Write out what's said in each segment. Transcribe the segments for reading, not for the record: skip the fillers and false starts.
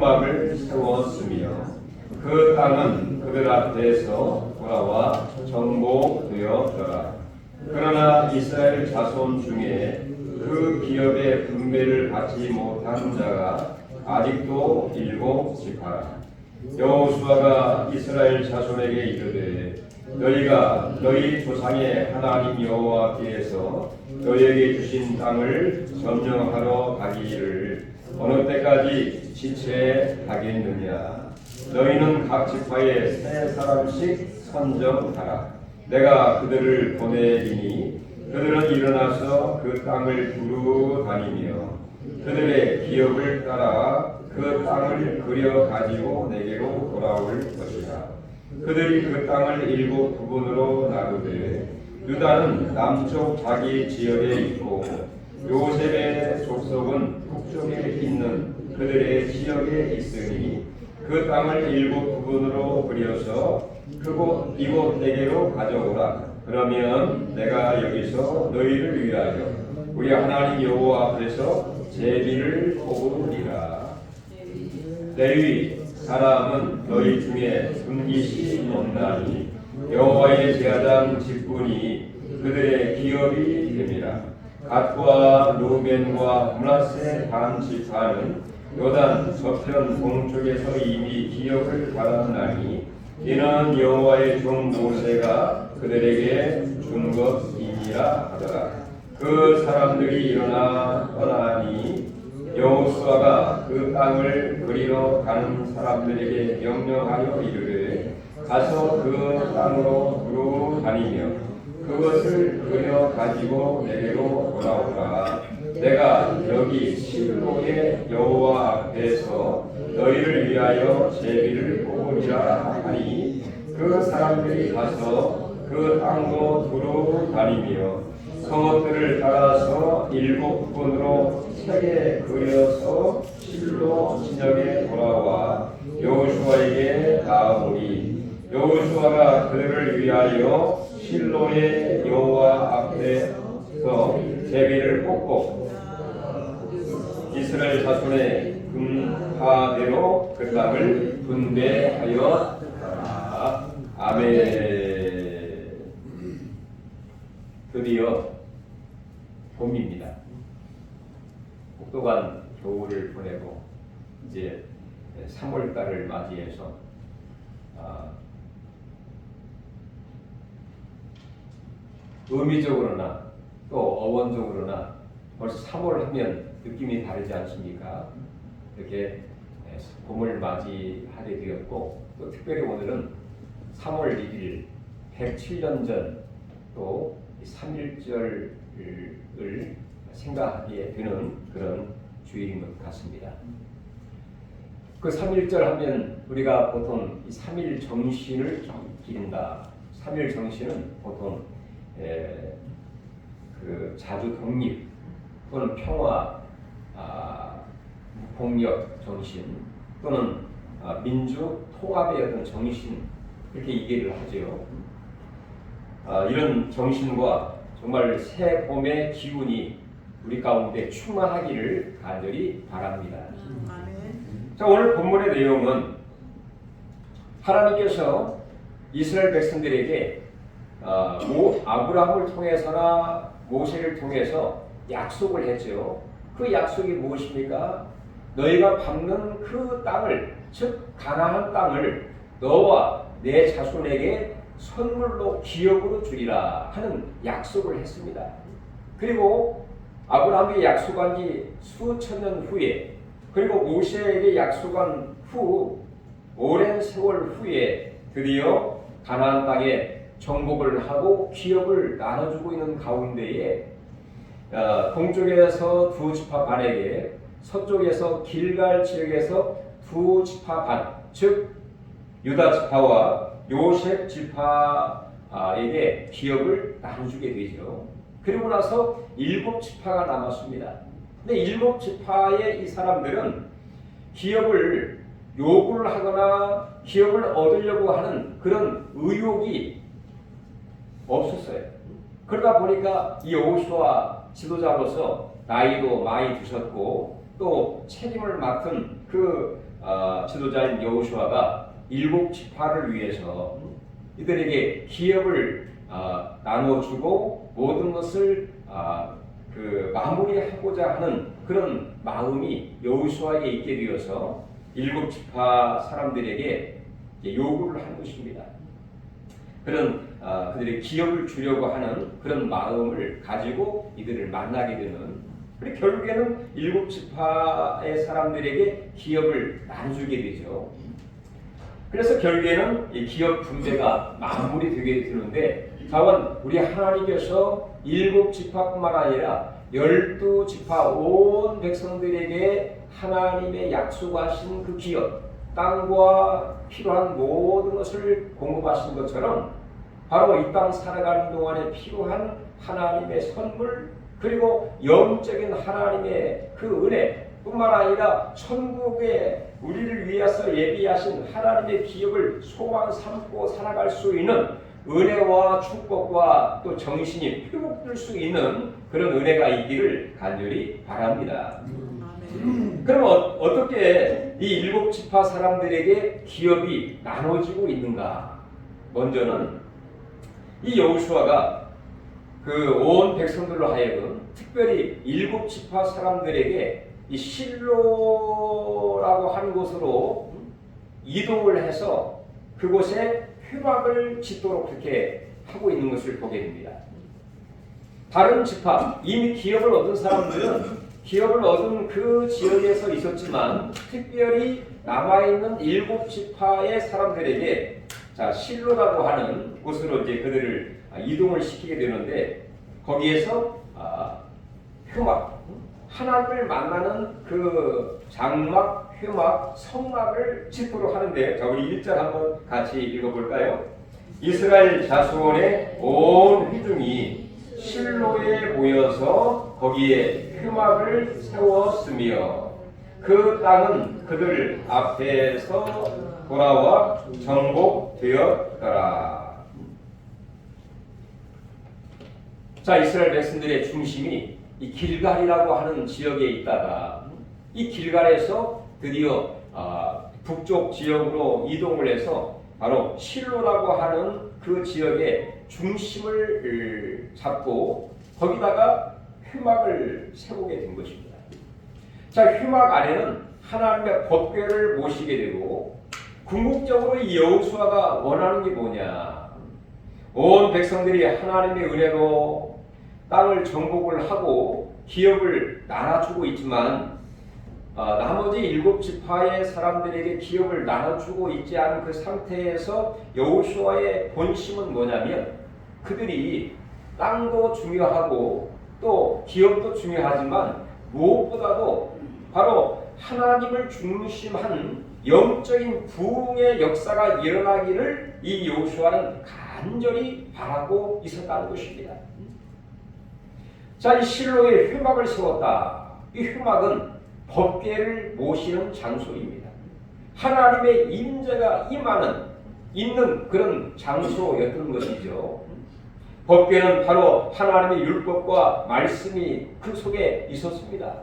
성막을 세웠으며 그 땅은 그들 앞에서 돌아와 정복되었더라. 그러나 이스라엘 자손 중에 그 기업의 분배를 받지 못한 자가 아직도 7지파라. 여호수아가 이스라엘 자손에게 이르되 너희가 너희 조상의 하나님 여호와께서 너희에게 주신 땅을 점령하러 가기를 어느 때까지 지체하겠느냐. 너희는 각 지파에 3사람씩 선정하라. 내가 그들을 보내리니 그들은 일어나서 그 땅을 두루 다니며 그들의 기업을 따라 그 땅을 그려 가지고 내게로 돌아올 것이라. 그들이 그 땅을 7부분으로 나누되 유다는 남쪽 자기 지역에 있고 요셉의 족속은 북쪽에 있는 그들의 지역에 있으니 그 땅을 7부분으로 그려서 이곳 내게로 가져오라. 그러면 내가 여기서 너희를 위하여 우리 하나님 여호와 앞에서 제비를 뽑으리라. 레위 사람은 너희 중에 금기시 없나니 여호와의 제사장 직분이 그들의 기업이 됨이라. 갓과 루벤과 므낫세 반 지파는 요단 저편 동쪽에서 이미 기업을 받았나니 이는 여호와의 종 모세가 그들에게 준 것이니라 하더라. 그 사람들이 일어나 떠나니 여호수아가 그 땅을 그리러 가는 사람들에게 명령하여 이르되 가서 그 땅으로 두루 다니며 그것을 그려 가지고 내게로 돌아오라. 내가 여기 실로의 여호와 앞에서 너희를 위하여 제비를 뽑으리라 하니 그 사람들이 가서 그 땅으로 두루 다니며 성읍들을 따라서 7부분으로 세게 그려서 실로 진영에 돌아와 여호수아에게 나아오니 여호수아가 그들을 위하여 실로의 여호와 앞에서 제비를 뽑고 이스라엘 자손의 금파대로 그 땅을 분배하였다. 아멘. 드디어 봄입니다. 혹독한 겨울을 보내고 이제 3월달을 맞이해서 의미적으로나 또 어원적으로나 벌써 3월 하면 느낌이 다르지 않습니까? 이렇게 봄을 맞이하게 되었고 또 특별히 오늘은 3월 1일 107년 전 또 3.1절을 생각하게 되는 그런 주일인 것 같습니다. 그 3.1절 하면 우리가 보통 이 3.1 정신을 기린다. 3.1 정신은 보통 그 자주 독립 또는 평화, 폭력 정신 또는 민주 통합의 어떤 정신 이렇게 얘기를 하죠. 이런 정신과 정말 새 봄의 기운이 우리 가운데 충만하기를 간절히 바랍니다. 자, 오늘 본문의 내용은 하나님께서 이스라엘 백성들에게 아브라함을 통해서나 모세를 통해서 약속을 했죠. 그 약속이 무엇입니까? 너희가 밟는 그 땅을, 즉 가나안 땅을 너와 내 자손에게 선물로 기업으로 주리라 하는 약속을 했습니다. 그리고 아브라함이 약속한 지 수천 년 후에 그리고 모세에게 약속한 후 오랜 세월 후에 드디어 가나안 땅에 정복을 하고 기업을 나눠주고 있는 가운데에 동쪽에서 2지파 반에게 서쪽에서 길갈 지역에서 2지파 반, 즉 유다 지파와 요셉 지파에게 기업을 나눠주게 되죠. 그리고 나서 7지파가 남았습니다. 근데 7지파의 이 사람들은 기업을 요구를 하거나 기업을 얻으려고 하는 그런 의욕이 없었어요. 그러다 보니까 이 여호수아 지도자로서 나이도 많이 드셨고 또 책임을 맡은 그 지도자인 여호수아가 일곱 지파를 위해서 이들에게 기업을 나눠주고 모든 것을 마무리하고자 하는 그런 마음이 여호수아에게 있게 되어서 일곱 지파 사람들에게 요구를 한 것입니다. 그런 그들의 기업을 주려고 하는 그런 마음을 가지고 이들을 만나게 되는, 그리고 결국에는 일곱 지파의 사람들에게 기업을 나눠주게 되죠. 그래서 결국에는 이 기업 분배가 마무리되게 되는데, 다만 우리 하나님께서 일곱 지파뿐만 아니라 12지파 온 백성들에게 하나님의 약속하신 그 기업, 땅과 필요한 모든 것을 공급하신 것처럼 바로 이 땅 살아가는 동안에 필요한 하나님의 선물, 그리고 영적인 하나님의 그 은혜 뿐만 아니라 천국에 우리를 위해서 예비하신 하나님의 기업을 소망 삼고 살아갈 수 있는 은혜와 축복과 또 정신이 회복될 수 있는 그런 은혜가 있기를 간절히 바랍니다. 그럼 어떻게 이 일곱 지파 사람들에게 기업이 나눠지고 있는가? 먼저는 이 여호수아가 그 온 백성들로 하여금 특별히 일곱 지파 사람들에게 이 실로라고 하는 곳으로 이동을 해서 그곳에 회막을 짓도록 그렇게 하고 있는 것을 보게 됩니다. 다른 지파, 이미 기업을 얻은 사람들은 기업을 얻은 그 지역에서 있었지만 특별히 남아있는 일곱 지파의 사람들에게 실로라고 하는 곳으로 이제 그들을 이동을 시키게 되는데, 거기에서 회막, 하나님을 만나는 그 장막, 회막, 성막을 짓도록 하는데, 자 우리 1절 한번 같이 읽어볼까요? 이스라엘 자손의 온 회중이 실로에 모여서 거기에 회막을 세웠으며 그 땅은 그들 앞에서 돌아와 정복되었더라. 자, 이스라엘 백성들의 중심이 이 길갈이라고 하는 지역에 있다가 이 길갈에서 드디어 북쪽 지역으로 이동을 해서 바로 실로라고 하는 그 지역의 중심을 잡고 거기다가 회막을 세우게 된 것입니다. 자, 회막 안에는 하나님의 법궤를 모시게 되고, 궁극적으로 이 여호수아가 원하는 게 뭐냐? 온 백성들이 하나님의 은혜로 땅을 정복을 하고 기업을 나눠주고 있지만 나머지 일곱 지파의 사람들에게 기업을 나눠주고 있지 않은 그 상태에서 여호수아의 본심은 뭐냐면, 그들이 땅도 중요하고 또 기업도 중요하지만 무엇보다도 바로 하나님을 중심한 영적인 부흥의 역사가 일어나기를 이 여호수아는 간절히 바라고 있었다는 것입니다. 자, 이 실로에 회막을 세웠다. 이 회막은 법궤를 모시는 장소입니다. 하나님의 임재가 있는 그런 장소였던 것이죠. 법궤는 바로 하나님의 율법과 말씀이 그 속에 있었습니다.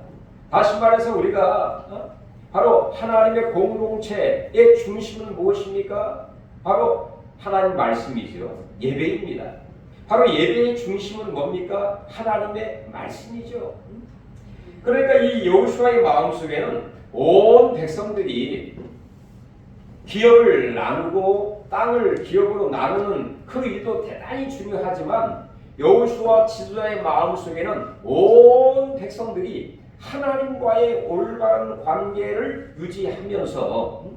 다시 말해서 우리가 바로 하나님의 공동체의 중심은 무엇입니까? 바로 하나님 말씀이죠. 예배입니다. 바로 예배의 중심은 뭡니까? 하나님의 말씀이죠. 그러니까 이 여호수아의 마음속에는 온 백성들이 기업을 나누고 땅을 기업으로 나누는 그 일도 대단히 중요하지만, 여호수아 지도자의 마음속에는 온 백성들이 하나님과의 올바른 관계를 유지하면서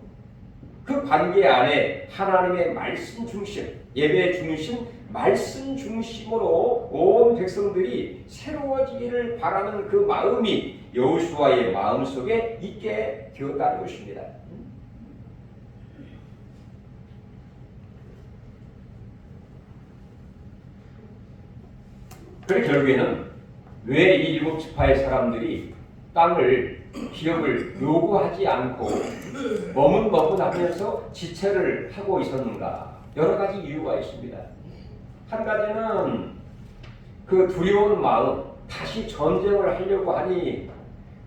그 관계 안에 하나님의 말씀 중심, 예배 중심, 말씀 중심으로 온 백성들이 새로워지기를 바라는 그 마음이 여호수아의 마음속에 있게 되었다는 것입니다. 그래서 결국에는 왜 이 일곱 지파의 사람들이 땅을 기업을 요구하지 않고 머뭇머뭇하면서 지체를 하고 있었는가? 여러 가지 이유가 있습니다. 한 가지는 그 두려운 마음, 다시 전쟁을 하려고 하니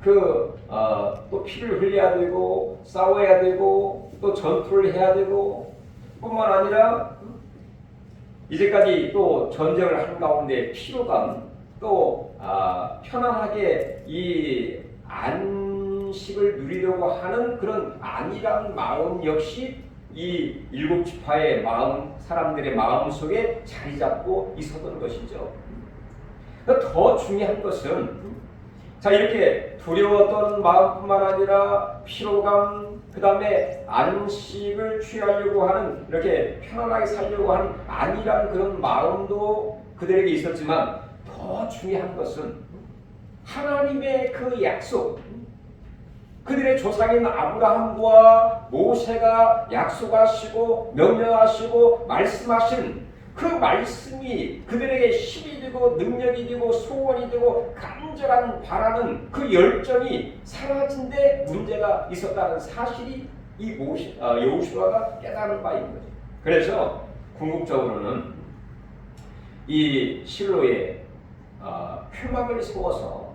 또 피를 흘려야 되고 싸워야 되고 또 전투를 해야 되고 뿐만 아니라 이제까지 또 전쟁을 한 가운데 피로감 또 편안하게 이 안식을 누리려고 하는 그런 안일한 마음 역시 이 일곱 지파의 마음, 사람들의 마음 속에 자리 잡고 있었던 것이죠. 더 중요한 것은 자, 이렇게 두려웠던 마음뿐만 아니라 피로감, 그 다음에 안식을 취하려고 하는, 이렇게 편안하게 살려고 하는 안일한 그런 마음도 그들에게 있었지만 더 중요한 것은 하나님의 그 약속, 그들의 조상인 아브라함과 모세가 약속하시고 명령하시고 말씀하신 그 말씀이 그들에게 힘이 되고 능력이 되고 소원이 되고 간절한 바라는 그 열정이 사라진 데 문제가 있었다는 사실이 이 여호수아가 깨달은 바인 거죠. 그래서 궁극적으로는 이 실로에 표막을 세워서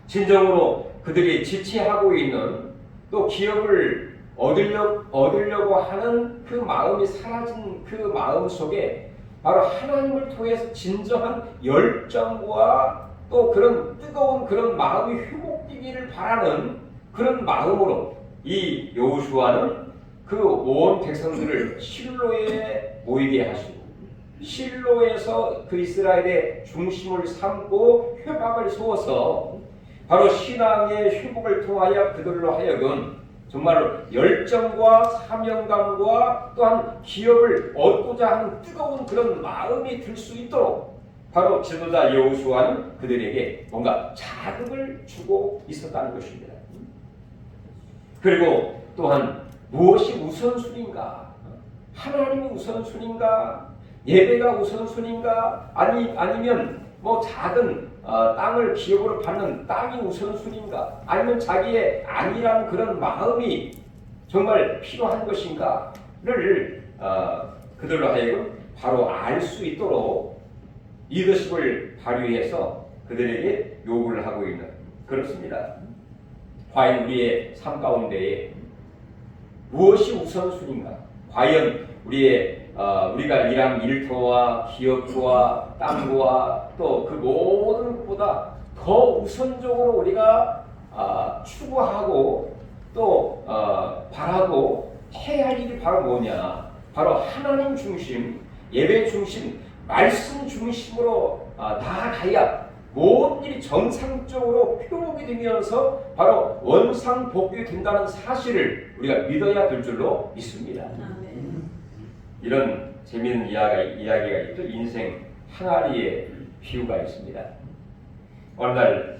진정으로 그들이 지체하고 있는 또 기업을 얻으려고 하는 그 마음이 사라진 그 마음 속에 바로 하나님을 통해서 진정한 열정과 또 그런 뜨거운 그런 마음이 회복되기를 바라는 그런 마음으로 이 여호수아는 그 온 백성들을 실로에 모이게 하시고 실로에서 그 이스라엘의 중심을 삼고 회막을 세워서 바로 신앙의 회복을 통하여 그들로 하여금 정말로 열정과 사명감과 또한 기업을 얻고자 하는 뜨거운 그런 마음이 들 수 있도록 바로 지도자 여호수아는 그들에게 뭔가 자극을 주고 있었다는 것입니다. 그리고 또한 무엇이 우선순위인가? 하나님이 우선순위인가? 예배가 우선순위인가? 아니면 뭐 작은 땅을 기업으로 받는 땅이 우선순위인가? 아니면 자기의 안일한 그런 마음이 정말 필요한 것인가를 그들로 하여금 바로 알 수 있도록 리더십을 발휘해서 그들에게 요구를 하고 있는 그렇습니다. 과연 우리의 삶 가운데에 무엇이 우선순위인가? 과연 우리가 일한 일터와 기업과 땅과 또 그 모든 것보다 더 우선적으로 우리가 추구하고 또 바라고 해야 할 일이 바로 뭐냐? 바로 하나님 중심, 예배 중심, 말씀 중심으로 나아가야 모든 일이 정상적으로 회복이 되면서 바로 원상복귀 된다는 사실을 우리가 믿어야 될 줄로 믿습니다. 이런 재미있는 이야기가 있죠. 인생 항아리의 비유가 있습니다. 어느 날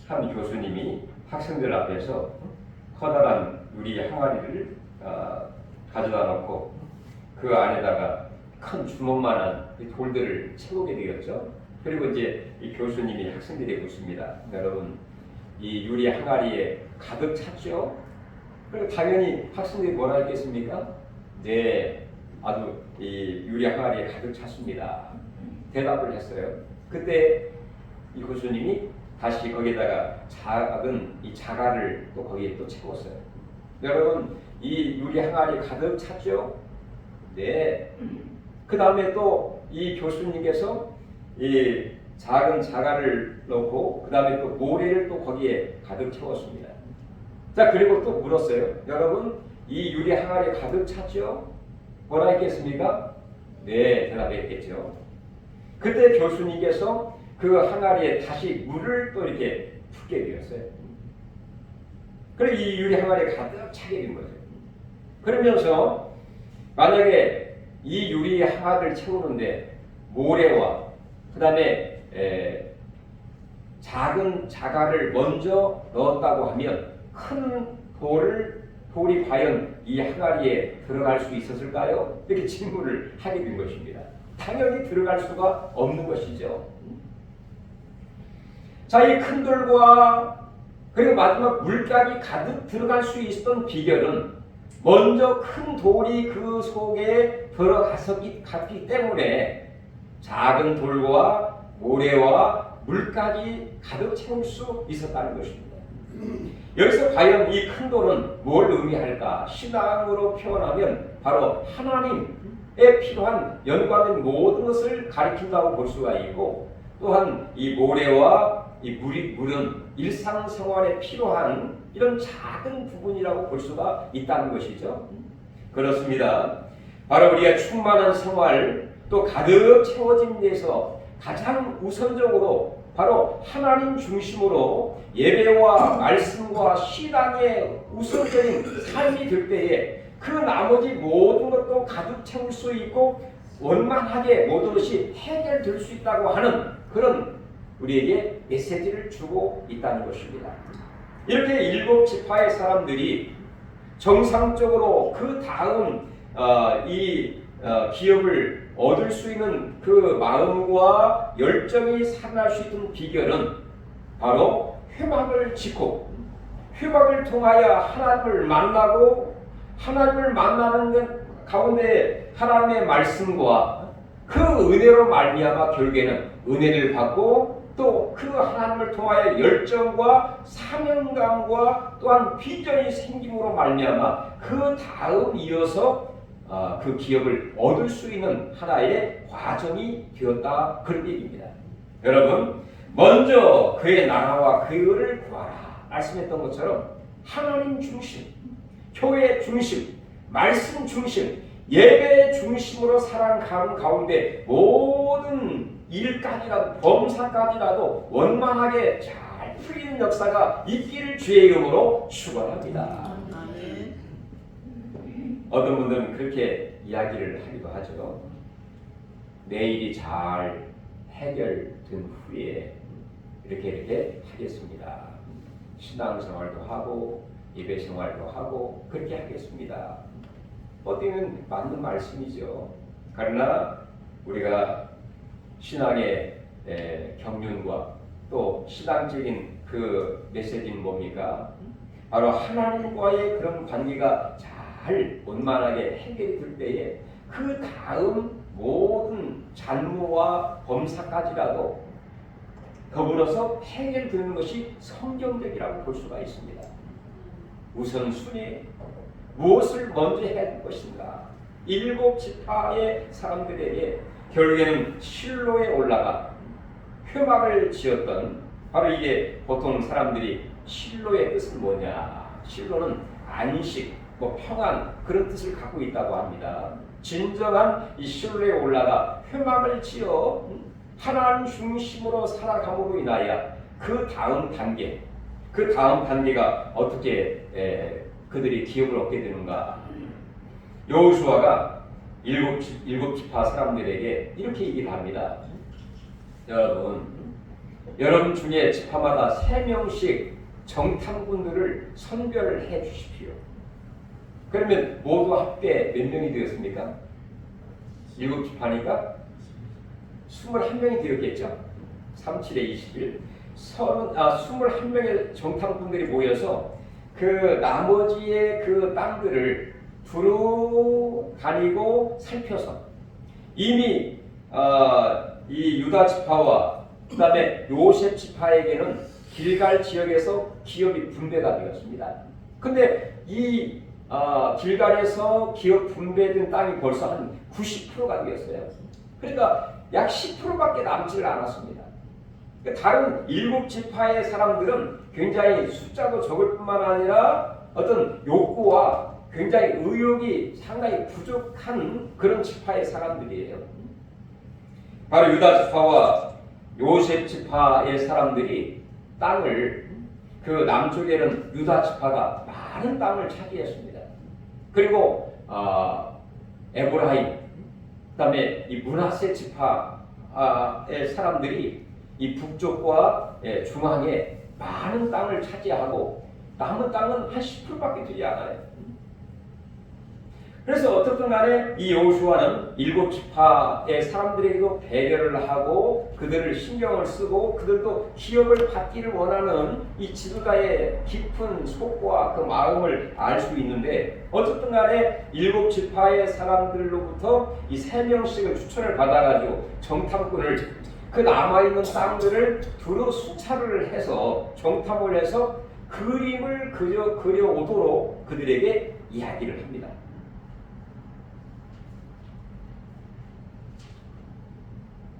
한 교수님이 학생들 앞에서 커다란 유리 항아리를 가져다 놓고 그 안에다가 큰 주먹만한 돌들을 채우게 되었죠. 그리고 이제 이 교수님이 학생들에게 묻습니다. 여러분, 이 유리 항아리에 가득 찼죠? 그리고 당연히 학생들이 뭐라 했겠습니까? 네, 아주 이 유리 항아리에 가득 찼습니다. 대답을 했어요. 그때 이 교수님이 다시 거기에다가 작은 이 자갈을 또 거기에 또 채웠어요. 여러분, 이 유리 항아리 가득 찼죠? 네. 그 다음에 또 이 교수님께서 이 작은 자갈을 넣고 그 다음에 또 모래를 또 거기에 가득 채웠습니다. 자, 그리고 또 물었어요. 여러분, 이 유리 항아리 가득 찼죠? 뭐라 했겠습니까? 네, 대답했겠죠. 그때 교수님께서 그 항아리에 다시 물을 또 이렇게 붓게 되었어요. 그리고 이 유리 항아리에 가득 차게 된 거죠. 그러면서 만약에 이 유리 항아리를 채우는데 모래와 그 다음에 작은 자갈을 먼저 넣었다고 하면 큰 돌이 과연 이 항아리에 들어갈 수 있었을까요? 이렇게 질문을 하게 된 것입니다. 당연히 들어갈 수가 없는 것이죠. 자, 이 큰 돌과 그리고 마지막 물감이 가득 들어갈 수 있었던 비결은 먼저 큰 돌이 그 속에 들어갔기 때문에 작은 돌과 모래와 물까지 가득 채울 수 있었다는 것입니다. 여기서 과연 이 큰 돌은 뭘 의미할까? 신앙으로 표현하면 바로 하나님에 필요한 연관된 모든 것을 가리킨다고 볼 수가 있고, 또한 이 모래와 이 물은 일상생활에 필요한 이런 작은 부분이라고 볼 수가 있다는 것이죠. 그렇습니다. 바로 우리가 충만한 생활 또 가득 채워진 데서 가장 우선적으로 바로 하나님 중심으로 예배와 말씀과 신앙의 우선적인 삶이 될 때에 그 나머지 모든 것도 가득 채울 수 있고 원만하게 모든 것이 해결될 수 있다고 하는 그런 우리에게 메시지를 주고 있다는 것입니다. 이렇게 일곱 지파의 사람들이 정상적으로 그 다음 기업을 얻을 수 있는 그 마음과 열정이 살아날 수 있는 비결은 바로 회막을 짓고 회막을 통하여 하나님을 만나고 하나님을 만나는 가운데 하나님의 말씀과 그 은혜로 말미암아 결국에는 은혜를 받고 또 그 하나님을 통하여 열정과 사명감과 또한 비전이 생김으로 말미암아 그 다음 이어서 그 기업을 얻을 수 있는 하나의 과정이 되었다, 그런 얘기입니다. 여러분, 먼저 그의 나라와 그를 구하라 말씀했던 것처럼 하나님 중심, 교회 중심, 말씀 중심, 예배 중심으로 살아가는 가운데 모든 일까지라도 범사까지라도 원만하게 잘 풀리는 역사가 있기를 주의 이름으로 축원합니다. 어떤 분들은 그렇게 이야기를 하기도 하죠. 내일이 잘 해결된 후에 이렇게 하겠습니다. 신앙생활도 하고 예배생활도 하고 그렇게 하겠습니다. 어디는 맞는 말씀이죠. 그러나 우리가 신앙의 경륜과 또 신앙적인 그 메시지는 뭡니까? 바로 하나님과의 그런 관계가 잘 원만하게 해결이 될 때에 그 다음 모든 잔무와 범사까지라도 더불어서 해결되는 것이 성경적이라고 볼 수가 있습니다. 우선순위 무엇을 먼저 해야 될 것인가? 일곱 지파의 사람들에게 결국에는 실로에 올라가 회막을 지었던, 바로 이게 보통 사람들이 실로의 뜻은 뭐냐? 실로는 안식, 평안 그런 뜻을 갖고 있다고 합니다. 진정한 이 실로에 올라가 회막을 지어 하나님 중심으로 살아감으로 인하여 그 다음 단계가 어떻게 그들이 기업을 얻게 되는가? 여호수아가 일곱 지파 사람들에게 이렇게 얘기를 합니다. 여러분 중에 지파마다 3명씩 정탐꾼들을 선별을 해 주십시오. 그러면 모두 합계 몇 명이 되었습니까? 7지파니까 21명이 되었겠죠. 37에 21. 21명의 정탐꾼들이 모여서 그 나머지의 그 땅들을 두루 다니고 살펴서 이미 이 유다 지파와 그다음에 요셉 지파에게는 길갈 지역에서 기업이 분배가 되었습니다. 근데 이 길갈에서 기업 분배된 땅이 벌써 한 90%가 되었어요. 그러니까 약 10%밖에 남지를 않았습니다. 다른 7지파의 사람들은 굉장히 숫자도 적을 뿐만 아니라 어떤 욕구와 굉장히 의욕이 상당히 부족한 그런 지파의 사람들이에요. 바로 유다 지파와 요셉 지파의 사람들이 땅을, 그 남쪽에는 유다 지파가 많은 땅을 차지했습니다. 그리고 에브라임, 그다음에 이 므낫세 지파의 사람들이 이 북쪽과 중앙에 많은 땅을 차지하고 남은 땅은 한 10%밖에 되지 않아요. 그래서 어떻든 간에 이 여호수아는 7지파의 사람들에게도 배려를 하고 그들을 신경을 쓰고 그들도 기업을 받기를 원하는 이 지도자의 깊은 속과 그 마음을 알 수 있는데, 어쨌든 간에 7지파의 사람들로부터 이 3명씩을 추천을 받아가지고 정탐꾼을 그 남아있는 땅들을 두루 수차를 해서 정탐을 해서 그림을 그려오도록 그들에게 이야기를 합니다.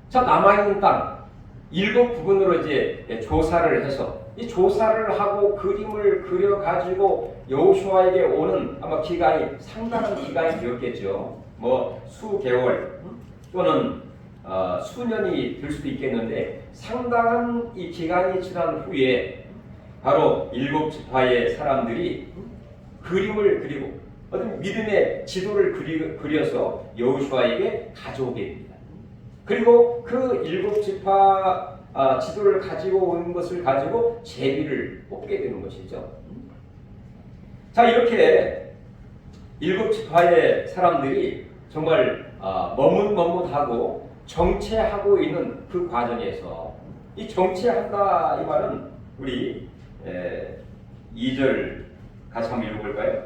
자, 남아있는 땅 7부분으로 이제 조사를 해서 이 조사를 하고 그림을 그려가지고 여호수아에게 오는 아마 기간이 상당한 기간이 되었겠죠. 뭐 수개월 또는 수년이 될 수도 있겠는데 상당한 이 기간이 지난 후에 바로 7지파의 사람들이 그림을 그리고 어떤 믿음의 지도를 그려서 여호수아에게 가져오게 됩니다. 그리고 그 7지파 지도를 가지고 온 것을 가지고 제비를 뽑게 되는 것이죠. 자, 이렇게 7지파의 사람들이 정말 머뭇머뭇하고 정체하고 있는 그 과정에서 이 정체한다 이 말은 우리 2절 같이 한번 읽어볼까요?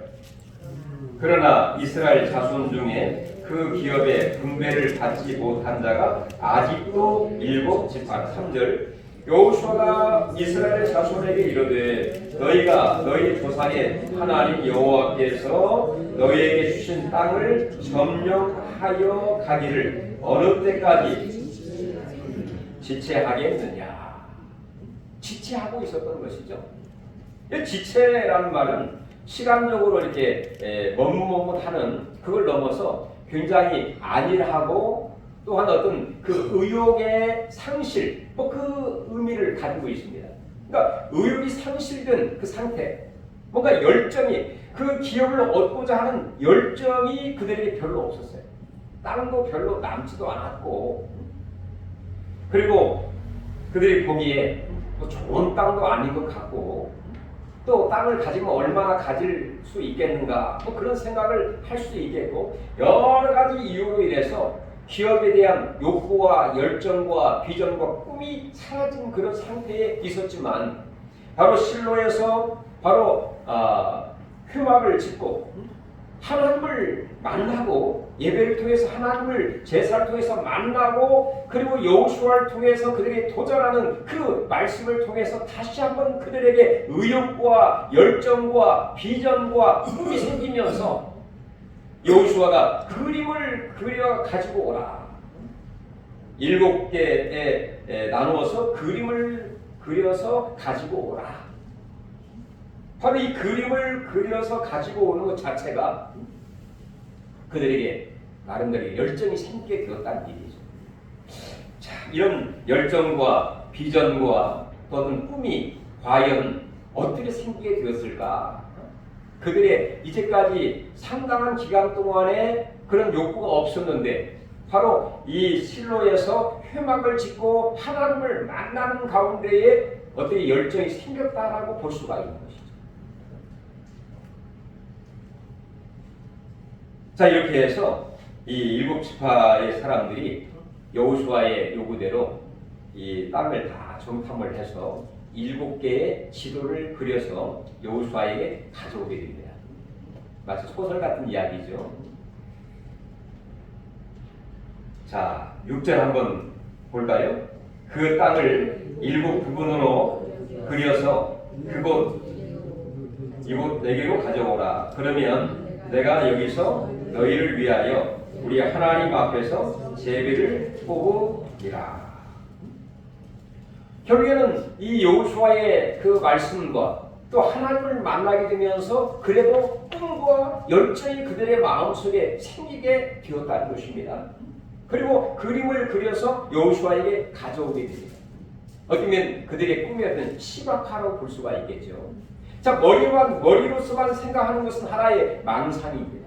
그러나 이스라엘 자손 중에 그 기업의 분배를 받지 못한 자가 아직도 7지파. 3절 여호수아가 이스라엘 자손에게 이르되 너희가 너희 조상의 하나님 여호와께서 너희에게 주신 땅을 점령하여 가기를 어느 때까지 지체하겠느냐. 지체하고 있었던 것이죠. 지체라는 말은 시간적으로 이렇게 머뭇머뭇하는 그걸 넘어서 굉장히 안일하고 또한 어떤 그 의욕의 상실, 뭐 그 의미를 가지고 있습니다. 그러니까 의욕이 상실된 그 상태, 뭔가 열정이 그 기업을 얻고자 하는 열정이 그들에게 별로 없었어요. 땅도 별로 남지도 않았고, 그리고 그들이 보기에 뭐 좋은 땅도 아닌 것 같고, 또 땅을 가지면 얼마나 가질 수 있겠는가, 뭐 그런 생각을 할 수 있겠고, 여러 가지 이유로 인해서 기업에 대한 욕구와 열정과 비전과 꿈이 사라진 그런 상태에 있었지만, 바로 실로에서 바로 회막을 짓고 하나님을 만나고 예배를 통해서 하나님을 제사를 통해서 만나고 그리고 여호수아를 통해서 그들이 도전하는 그 말씀을 통해서 다시 한번 그들에게 의욕과 열정과 비전과 꿈이 생기면서 여호수아가 그림을 그려 가지고 오라. 7개에 나누어서 그림을 그려서 가지고 오라. 바로 이 그림을 그려서 가지고 오는 것 자체가 그들에게 나름대로 열정이 생기게 되었다는 얘기죠. 자, 이런 열정과 비전과 어떤 꿈이 과연 어떻게 생기게 되었을까? 그들의 이제까지 상당한 기간 동안에 그런 욕구가 없었는데 바로 이 실로에서 회막을 짓고 하나님을 만나는 가운데에 어떻게 열정이 생겼다라고 볼 수가 있는 것이죠. 자, 이렇게 해서 이 7지파의 사람들이 여호수아의 요구대로 이 땅을 다 정탐을 해서 7개의 지도를 그려서 여호수아에게 가져오게 됩니다. 마치 소설 같은 이야기죠. 자, 6절 한번 볼까요? 그 땅을 7부분으로 그려서 이곳 내게로 가져오라. 그러면 내가 여기서 너희를 위하여 우리 하나님 앞에서 제비를 뽑으리라. 결국에는 이 여호수아의 그 말씀과 또 하나님을 만나게 되면서 그래도 꿈과 열정이 그들의 마음속에 생기게 되었다는 것입니다. 그리고 그림을 그려서 여호수아에게 가져오게 됩니다. 어쩌면 그들의 꿈이었던 시각화로 볼 수가 있겠죠. 자, 머리로서만 생각하는 것은 하나의 망상입니다.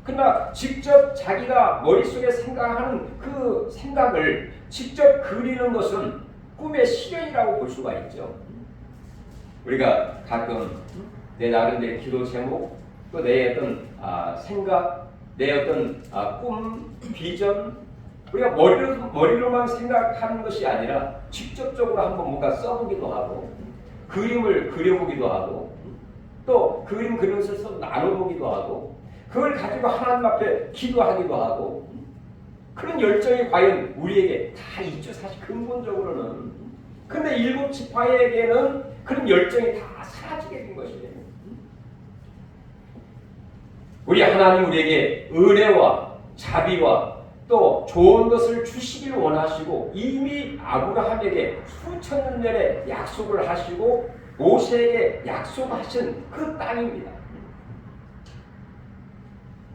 그러나 직접 자기가 머릿속에 생각하는 그 생각을 직접 그리는 것은 꿈의 실현이라고 볼 수가 있죠. 우리가 가끔 내 나름대로 기도 제목, 또 내 어떤 생각, 내 어떤 꿈, 비전, 우리가 머리로만 생각하는 것이 아니라 직접적으로 한번 뭔가 써보기도 하고 그림을 그려보기도 하고 또 그림 그리면서 나눠보기도 하고 그걸 가지고 하나님 앞에 기도하기도 하고 그런 열정이 과연 우리에게 다 있죠. 사실 근본적으로는. 근데 일곱 지파에게는 그런 열정이 다 사라지게 된 것이에요. 우리 하나님 우리에게 은혜와 자비와 또 좋은 것을 주시길 원하시고 이미 아브라함에게 수천 년 전에 약속을 하시고 모세에게 약속하신 그 땅입니다.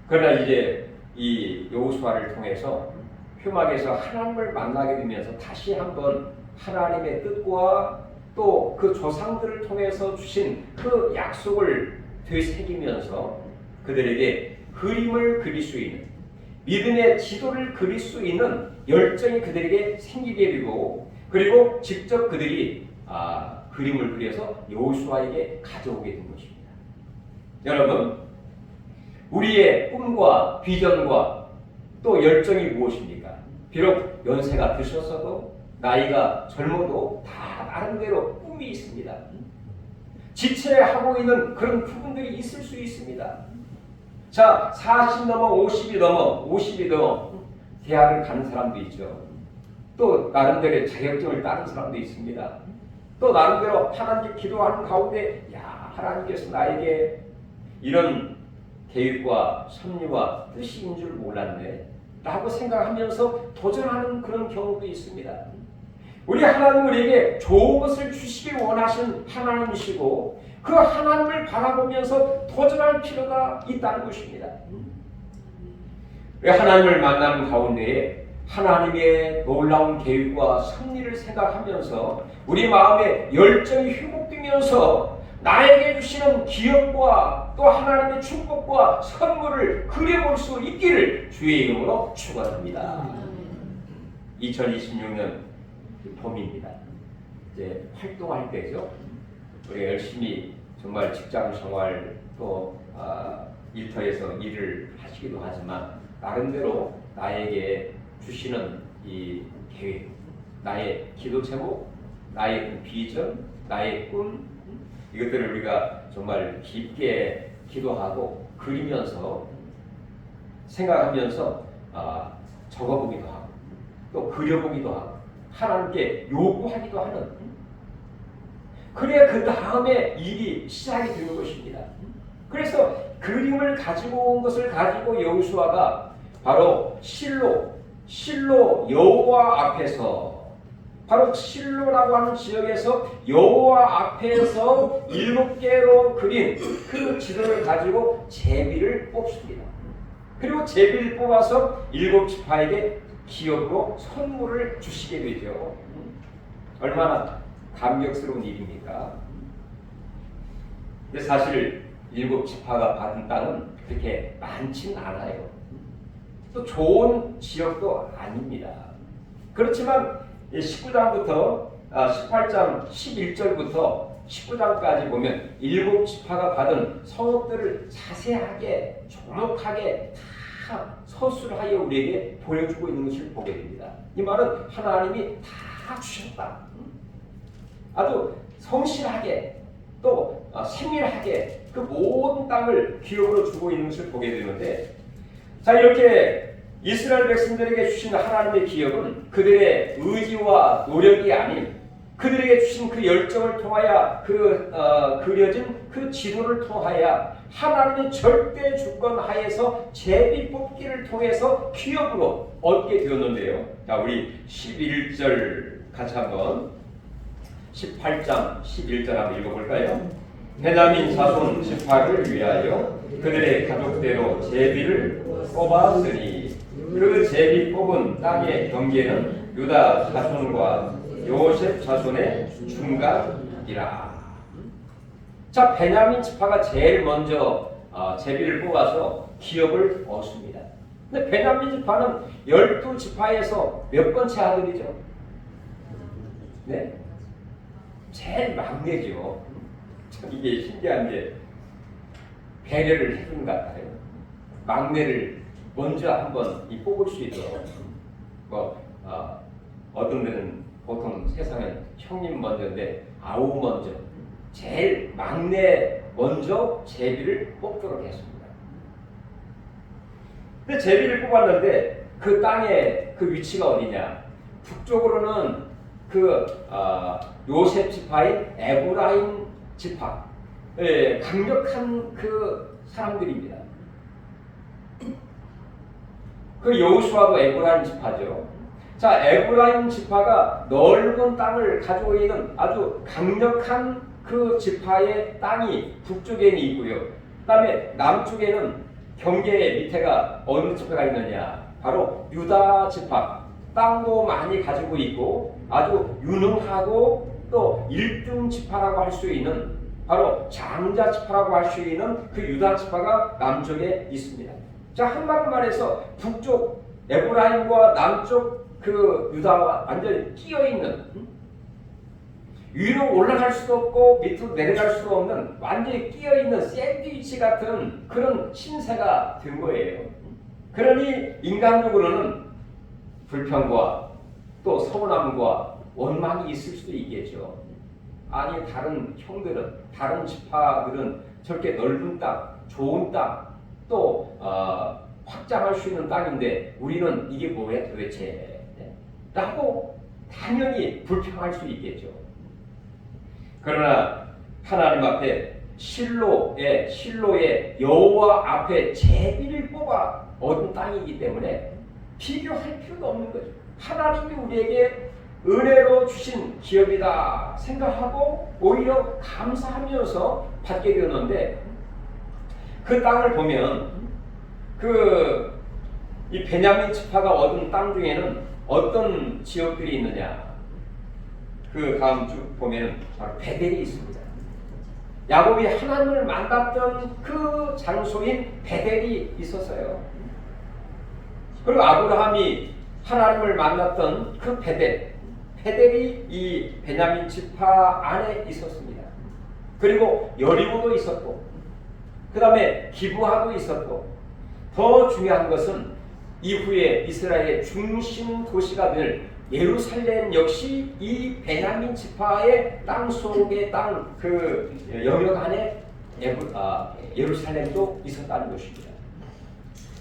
그러나 이제 이 여호수아를 통해서 표막에서 하나님을 만나게 되면서 다시 한번 하나님의 뜻과 또 그 조상들을 통해서 주신 그 약속을 되새기면서 그들에게 그림을 그릴 수 있는 믿음의 지도를 그릴 수 있는 열정이 그들에게 생기게 되고 그리고 직접 그들이 그림을 그려서 여호수아에게 가져오게 된 것입니다. 여러분, 우리의 꿈과 비전과 또 열정이 무엇입니까? 비록 연세가 드셨어도 나이가 젊어도 다 나름대로 꿈이 있습니다. 지체하고 있는 그런 부분들이 있을 수 있습니다. 자, 40 넘어 50이 넘어 대학을 가는 사람도 있죠. 또 나름대로의 자격증을 따는 사람도 있습니다. 또 나름대로 하나님께 기도하는 가운데 하나님께서 나에게 이런 계획과 섭리와 뜻인 줄 몰랐네 라고 생각하면서 도전하는 그런 경우도 있습니다. 우리 하나님 우리에게 좋은 것을 주시길 원하신 하나님이시고 그 하나님을 바라보면서 도전할 필요가 있다는 것입니다. 하나님을 만나는 가운데에 하나님의 놀라운 계획과 섭리를 생각하면서 우리 마음에 열정이 회복되면서 나에게 주시는 기업과 또 하나님의 축복과 선물을 그려볼 수 있기를 주의 이름으로 축원합니다. 2026년 봄입니다. 이제 활동할 때죠. 우리가 열심히 정말 직장 생활 또 일터에서 일을 하시기도 하지만 나름대로 나에게 주시는 이 계획, 나의 기도 제목, 나의 비전, 나의 꿈 이것들을 우리가 정말 깊게 기도하고 그리면서 생각하면서 적어보기도 하고 또 그려보기도 하고 하나님께 요구하기도 하는 그래야 그 다음에 일이 시작이 되는 것입니다. 그래서 그림을 가지고 온 것을 가지고 여호수아가 바로 실로 여호와 앞에서 바로 실로라고 하는 지역에서 여호와 앞에서 7개로 그린 그 지도를 가지고 제비를 뽑습니다. 그리고 제비를 뽑아서 7지파에게 기업으로 선물을 주시게 되죠. 얼마나 감격스러운 일입니까? 근데 사실 7지파가 받은 땅은 그렇게 많지는 않아요. 또 좋은 지역도 아닙니다. 그렇지만 19장부터 18장 11절부터 19장까지 보면 7지파가 받은 성읍들을 자세하게 조목하게 다 서술하여 우리에게 보여주고 있는 것을 보게 됩니다. 이 말은 하나님이 다 주셨다. 아주 성실하게 또 세밀하게 그 모든 땅을 기업으로 주고 있는 것을 보게 되는데 자 이렇게 이스라엘 백성들에게 주신 하나님의 기업은 그들의 의지와 노력이 아닌 그들에게 주신 그 열정을 통하여 그려진 그 지도를 통하여 하나님의 절대 주권 하에서 제비 뽑기를 통해서 기업으로 얻게 되었는데요. 자, 우리 11절 같이 한번 18장 11절 한번 읽어볼까요? 베냐민 자손 지파를 위하여 그들의 가족대로 제비를 뽑았으니 그 제비 뽑은 땅의 경계는 유다 자손과 요셉 자손의 중간이라. 자, 베냐민 지파가 제일 먼저 제비를 뽑아서 기업을 얻습니다. 근데 베냐민 지파는 12지파에서 몇 번째 아들이죠? 네? 제일 막내죠. 이게 신기한 게 배려를 해준 것 같아요. 막내를 먼저 한번 뽑을 수 있도록 어떤 데는 보통 세상은 형님 먼저인데 아우 먼저 제일 막내 먼저 제비를 뽑도록 했습니다. 근데 제비를 뽑았는데 그 땅의 그 위치가 어디냐? 북쪽으로는 요셉 지파인 에브라임 지파, 예, 강력한 그 사람들입니다. 그 여호수아도 에브라임 지파죠. 자, 에브라임 지파가 넓은 땅을 가지고 있는 아주 강력한 그 지파의 땅이 북쪽에는 있고요. 그다음에 남쪽에는 경계 밑에가 어느 지파가 있느냐? 바로 유다 지파. 땅도 많이 가지고 있고 아주 유능하고 또 1등 지파라고 할 수 있는 바로 장자 지파라고 할 수 있는 그 유다 지파가 남쪽에 있습니다. 자, 한마디로 말해서 북쪽 에브라임과 남쪽 그 유다와 완전히 끼어 있는, 위로 올라갈 수도 없고 밑으로 내려갈 수도 없는 완전히 끼어 있는 샌드위치 같은 그런 신세가 된 거예요. 그러니 인간적으로는 불평과 또 서운함과 원망이 있을 수도 있겠죠. 아니, 다른 형들은, 다른 지파들은 저렇게 넓은 땅, 좋은 땅, 또 확장할 수 있는 땅인데 우리는 이게 뭐야 도대체? 라고 당연히 불평할 수 있겠죠. 그러나 하나님 앞에 실로의 여호와 앞에 제비를 뽑아 얻은 땅이기 때문에 비교할 필요도 없는 거죠. 하나님이 우리에게 은혜로 주신 기업이다 생각하고 오히려 감사하면서 받게 되었는데, 그 땅을 보면 이 베냐민 지파가 얻은 땅 중에는 어떤 지역들이 있느냐? 그 다음 쭉 보면 바로 베델이 있습니다. 야곱이 하나님을 만났던 그 장소인 베델이 있었어요. 그리고 아브라함이 하나님을 만났던 그 베델이 이 베냐민 지파 안에 있었습니다. 그리고 여리고도 있었고, 그 다음에 기브하도 있었고, 더 중요한 것은 이후에 이스라엘의 중심 도시가 될 예루살렘 역시 이 베냐민 지파의 땅 속의 땅 그 영역 안에 예루살렘도 있었다는 것입니다.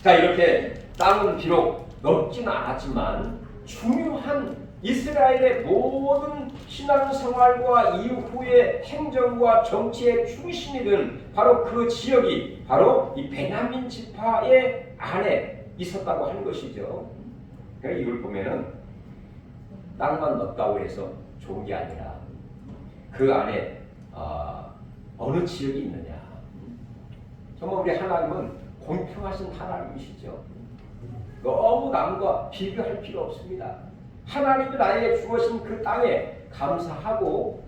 자, 이렇게 땅은 비록 넓지는 않았지만 중요한 이스라엘의 모든 신앙생활과 이후의 행정과 정치의 중심이 된 바로 그 지역이 바로 이 베냐민 지파의 안에 있었다고 하는 것이죠. 그러니까 이걸 보면은 땅만 넓다고 해서 좋은 게 아니라 그 안에 어느 지역이 있느냐. 정말 우리 하나님은 공평하신 하나님이시죠. 너무 남과 비교할 필요 없습니다. 하나님이 나에게 주어진 그 땅에 감사하고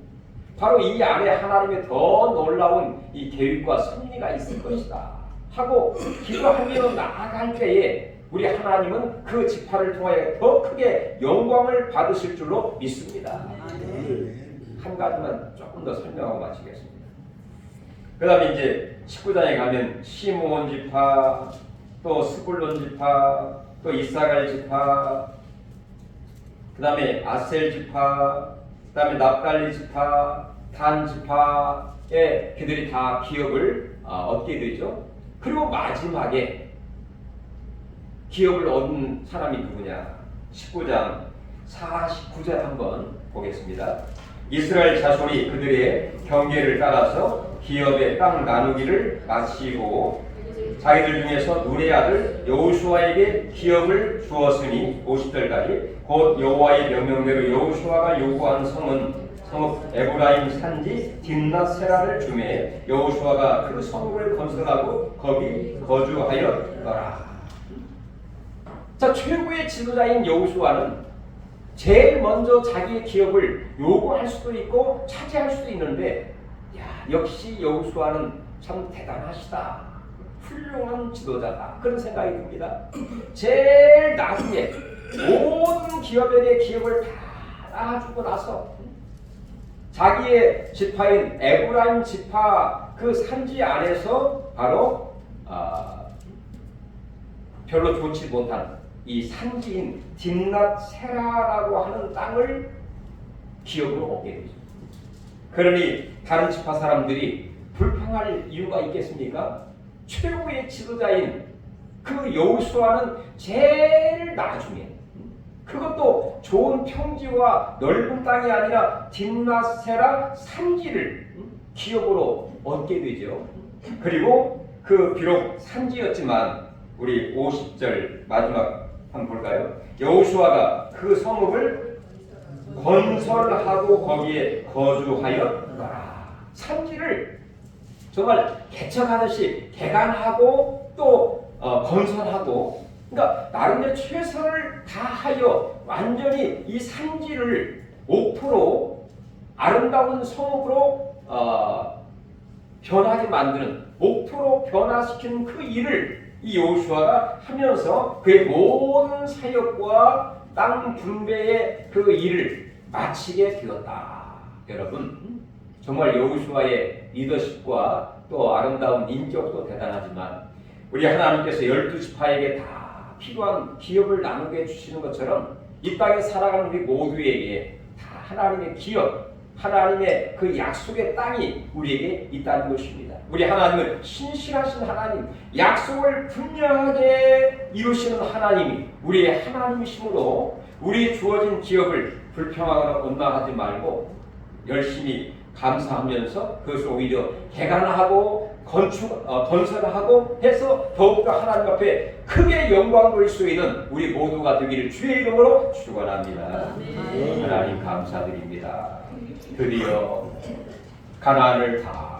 바로 이 안에 하나님의 더 놀라운 이 계획과 섭리가 있을 것이다 하고 기도하며 나아갈 때에 우리 하나님은 그 지파를 통하여 더 크게 영광을 받으실 줄로 믿습니다. 한 가지만 조금 더 설명하고 마치겠습니다. 그 다음에 이제 19장에 가면 시므온 지파, 또 스불론 지파, 또 이사갈 지파, 그 다음에 아셀 지파, 그 다음에 납달리 지파, 단 지파의 그들이 다 기업을 얻게 되죠. 그리고 마지막에 기업을 얻은 사람이 누구냐? 19장 49절 한번 보겠습니다. 이스라엘 자손이 그들의 경계를 따라서 기업의 땅 나누기를 마치고 자기들 중에서 눈의 아들 여호수아에게 기업을 주었으니 50절까지 곧 여호와의 명령대로 여호수아가 요구한 성은 성읍 에브라임 산지 딥낫세라를 주매 여호수아가 그 성읍을 건설하고 거기 거주하였더라. 자, 최고의 지도자인 여호수아는 제일 먼저 자기의 기업을 요구할 수도 있고 차지할 수도 있는데, 역시 여호수아는 참 대단하시다, 훌륭한 지도자다, 그런 생각이 듭니다. 제일 나중에 모든 기업에게 기업을 다 나주고 나서 자기의 지파인 에브라임 지파 그 산지 안에서 바로 별로 좋지 못한 이 산지인 딥낫세라라고 하는 땅을 기업으로 얻게 되죠. 그러니 다른 지파 사람들이 불평할 이유가 있겠습니까? 최고의 지도자인 그 여호수아는 제일 나중에 그것도 좋은 평지와 넓은 땅이 아니라 딥나세라 산지를 기업으로 얻게 되죠. 그리고 그 비록 산지였지만 우리 50절 마지막 한번 볼까요? 여호수아가 그 성읍을 건설하고 거기에 거주하였더라. 산지를 정말 개척하듯이 개간하고 또 건설하고, 그러니까 나름대로 최선을 다하여 완전히 이 산지를 목표로 아름다운 성읍으로 변하게 만드는, 목표로 변화시키는 그 일을 이 여호수아가 하면서 그의 모든 사역과 땅 분배의 그 일을 마치게 되었다. 여러분, 정말 여호수아의 리더십과 또 아름다운 인격도 대단하지만 우리 하나님께서 12지파에게 다 필요한 기업을 나누게 해주시는 것처럼 이 땅에 살아가는 우리 모두에게 다 하나님의 기업, 하나님의 그 약속의 땅이 우리에게 있다는 것입니다. 우리 하나님은 신실하신 하나님, 약속을 분명하게 이루시는 하나님이 우리의 하나님이시므로 우리 주어진 기업을 불평하거나 원망하지 말고 열심히 감사하면서 그것을 오히려 개간하고 건설하고 해서 더욱더 하나님 앞에 크게 영광 돌릴 수 있는 우리 모두가 되기를 주의 이름으로 축원합니다. 하나님 감사드립니다. 드디어 가나안을 다